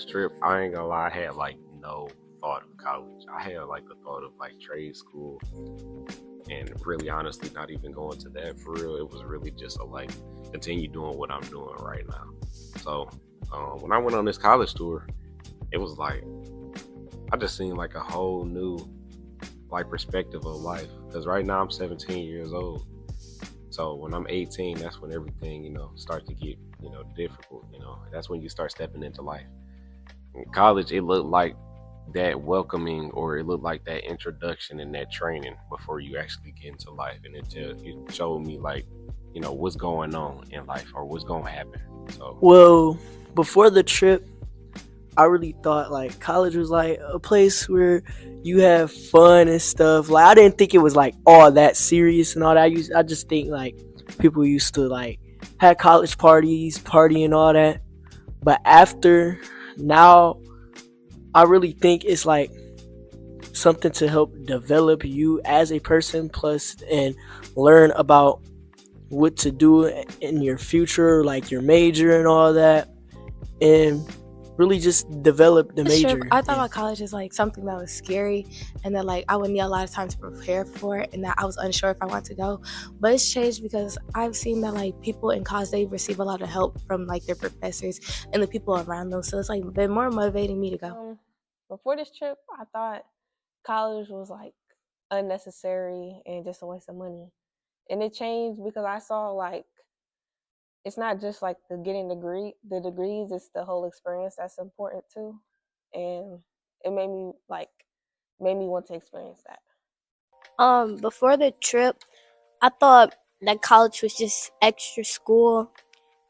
first trip, I ain't gonna lie, I had like no thought of college. I had like the thought of like trade school, and really honestly not even going to that for real. It was really just a like continue doing what I'm doing right now. So when I went on this college tour, it was like I just seen like a whole new like perspective of life. Because right now I'm 17 years old. So when I'm 18, that's when everything, starts to get, difficult. That's when you start stepping into life. In college, it looked like that welcoming, or it looked like that introduction and that training before you actually get into life. And it showed me like, what's going on in life or what's going to happen. So, Well, before the trip, I really thought like college was like a place where you have fun and stuff. Like I didn't think it was like all that serious and all that. I just think like people used to like have college parties, party and all that. But after now, I really think it's like something to help develop you as a person, plus and learn about what to do in your future, like your major and all that, and really just develop the That's true. major. I thought about college as like something that was scary and that like I would need a lot of time to prepare for it and that I was unsure if I want to go. But it's changed because I've seen that like people in college, they receive a lot of help from like their professors and the people around them. So it's like been more motivating me to go. Before this trip, I thought college was like unnecessary and just a waste of money. And it changed because I saw like it's not just like the degrees, it's the whole experience that's important too. And it made me want to experience that. Before the trip, I thought that college was just extra school,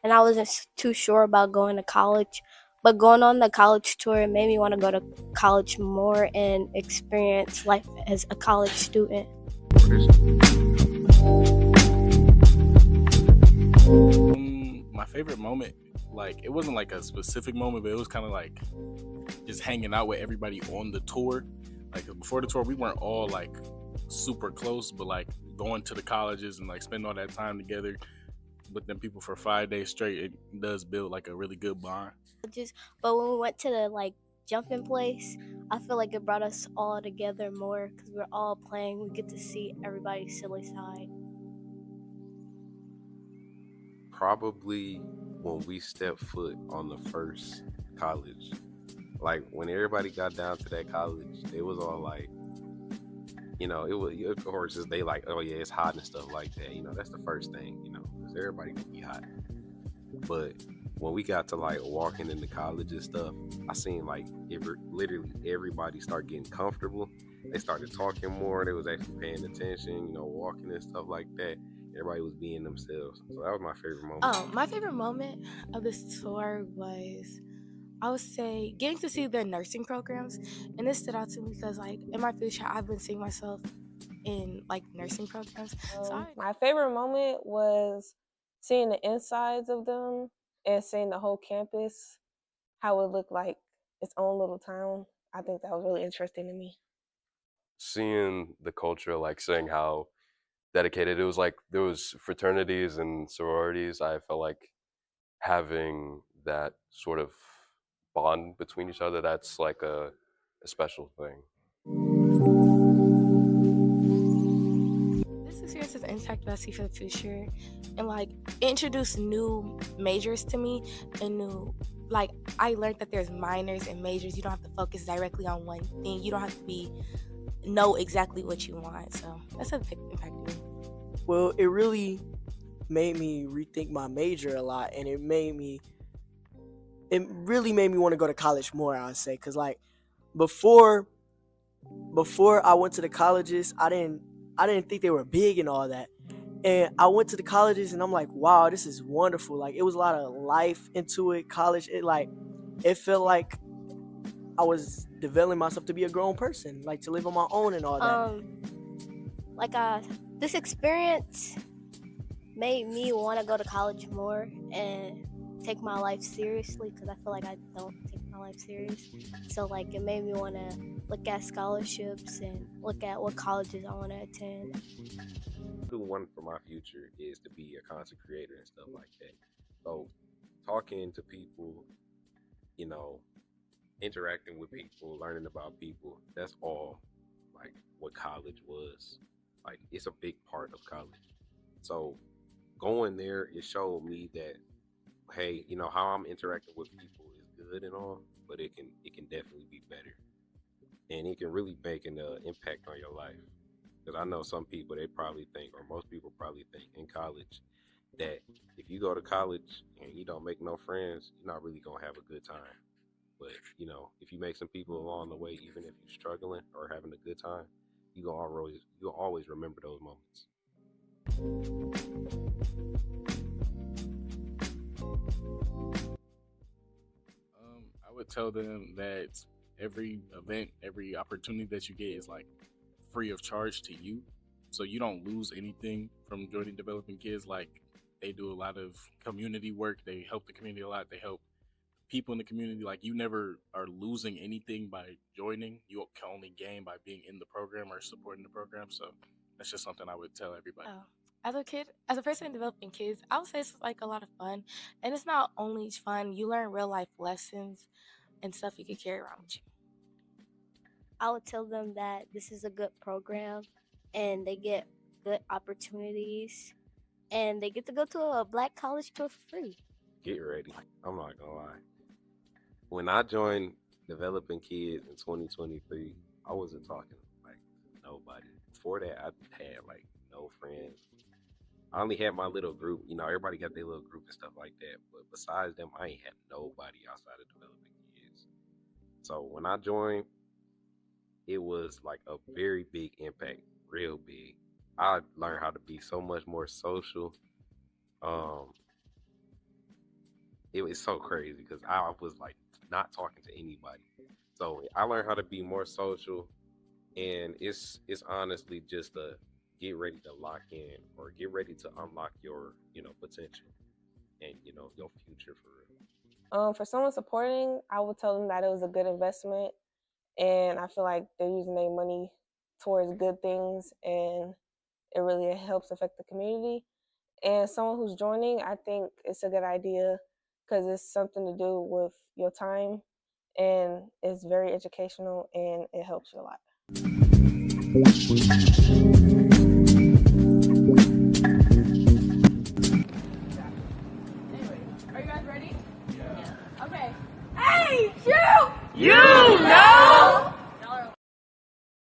and I wasn't too sure about going to college. But going on the college tour made me want to go to college more and experience life as a college student. My favorite moment, like it wasn't like a specific moment, but it was kind of like just hanging out with everybody on the tour. Like before the tour, we weren't all like super close, but like going to the colleges and like spending all that time together with them people for 5 days straight, it does build like a really good bond. But when we went to the like jumping place, I feel like it brought us all together more because we're all playing. We get to see everybody's silly side. probably when we stepped foot on the first college, like when everybody got down to that college, it was all like, it was, of course, just they like, oh yeah, it's hot and stuff like that. That's the first thing, because everybody can be hot. But when we got to like walking in the college and stuff, I seen like literally everybody start getting comfortable. They started talking more. They was actually paying attention, walking and stuff like that. Everybody was being themselves. So that was my favorite moment. My favorite moment of this tour was, I would say, getting to see their nursing programs. And this stood out to me because like in my future, I've been seeing myself in like nursing programs. My favorite moment was seeing the insides of them and seeing the whole campus, how it looked like its own little town. I think that was really interesting to me. Seeing the culture, like seeing how dedicated it was, like there was fraternities and sororities. I felt like having that sort of bond between each other, that's like a special thing. This experience has impacted what I see for the future and like introduced new majors to me and new, like I learned that there's minors and majors. You don't have to focus directly on one thing. You don't have to know exactly what you want. So that's a big impact to me. Well, it really made me rethink my major a lot, and it really made me want to go to college more, I would say, because like before I went to the colleges, I didn't think they were big and all that. And I went to the colleges and I'm like, wow, this is wonderful. Like it was a lot of life into it. College, it felt like I was developing myself to be a grown person, like to live on my own and all that. This experience made me want to go to college more and take my life seriously because I feel like I don't take my life serious. So like it made me want to look at scholarships and look at what colleges I want to attend. Do one for my future is to be a content creator and stuff like that. So talking to people, you know, interacting with people, learning about people. That's all like what college was. Like it's a big part of college. So going there, it showed me that hey, you know how I'm interacting with people is good and all, but it can definitely be better, and it can really make an impact on your life. Because I know some people they probably think, or most people probably think in college that if you go to college and you don't make no friends, you're not really gonna have a good time. But you know, if you make some people along the way, even if you're struggling or having a good time, you'll always remember those moments. I would tell them that every event, every opportunity that you get is like free of charge to you. So you don't lose anything from joining Developing Kids. Like they do a lot of community work. They help the community a lot. They help people in the community. Like you never are losing anything by joining. You can only gain by being in the program or supporting the program. So that's just something I would tell everybody. Oh. As a person developing kids, I would say it's like a lot of fun. And it's not only fun, you learn real life lessons and stuff you can carry around with you. I would tell them that this is a good program and they get good opportunities and they get to go to a black college tour for free. Get ready. I'm not gonna lie. When I joined Developing Kids in 2023, I wasn't talking like nobody. Before that, I had like no friends. I only had my little group. You know, everybody got their little group and stuff like that. But besides them, I ain't had nobody outside of Developing Kids. So when I joined, it was like a very big impact, real big. I learned how to be so much more social. Um, it was so crazy because I was like not talking to anybody. So I learned how to be more social, and it's honestly just a get ready to lock in or get ready to unlock your potential and your future for real. For someone supporting, I would tell them that it was a good investment, and I feel like they're using their money towards good things, and it really helps affect the community. And someone who's joining, I think it's a good idea because it's something to do with your time, and it's very educational, and it helps you a lot.